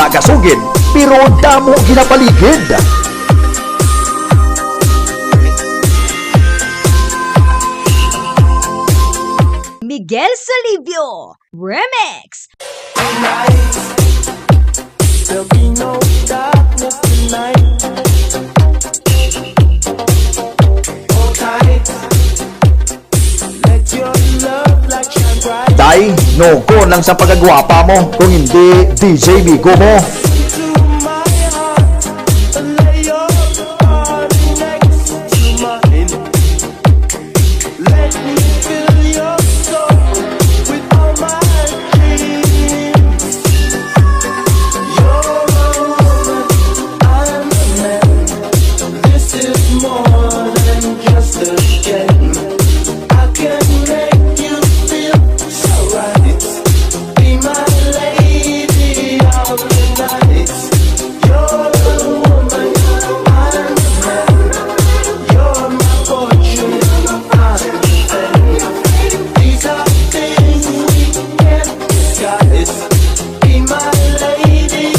Wa gasugid, pero damo ginapaligid. Miguel Salivio, Wremix. There'll be no darkness tonight. Hold tight. Let your love light shine bright. Day, no ko lang sa pagagwapa mo, kung hindi DJ Bigo mo. To my heart and lay your body next to mine. Let me fill your soul with all my dreams. You're a woman, I'm a man. This is more than just a game. I can make you feel so right. Be my lady all the night. You're a woman, I'm a man. You're my fortune, I'm a fan. These are things we can't disguise. Be my lady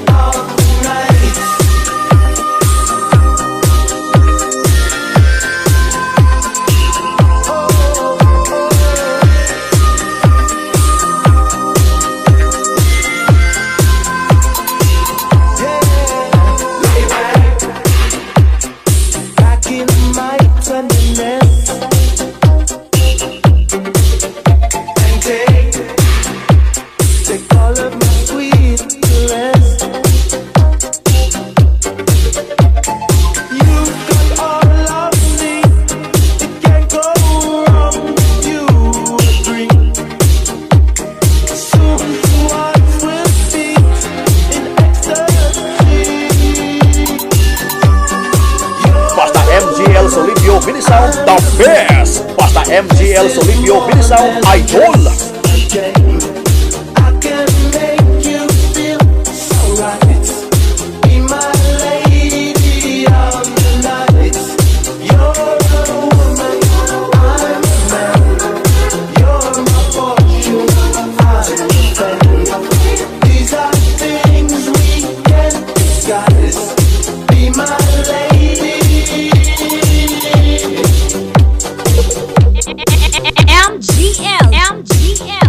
all the night. Lay back in my tenderness, and take all of my sweet caress. You've got all of me, it can't go wrong with you, agree. Soon the hearts will beat in ecstasy. Basta MGL Solivio Binisaw, the best! Basta MGL Solivio Binisaw, idol! Again, I can make you feel so right. Be my lady all the night. You're a woman, I'm a man. You're my fortune, I'm a fan. These are things we can't disguise. Be my lady. MGL, MGL,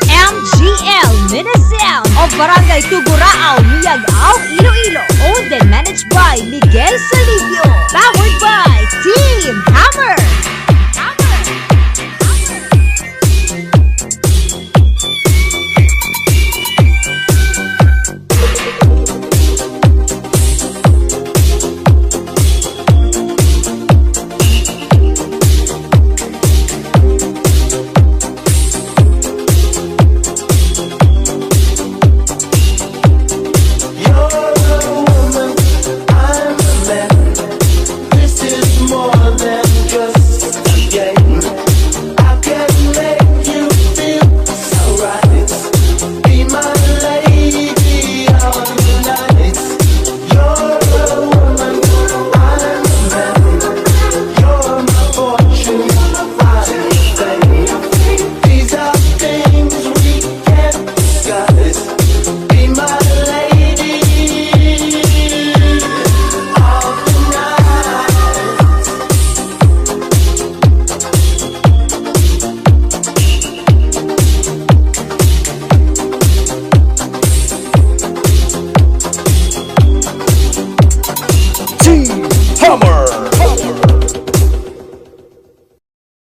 MGL, Minasel of Barangay Tugurao, Miagao, Iloilo. Owned and managed by Miguel Salivio. Powered by Team Hammer.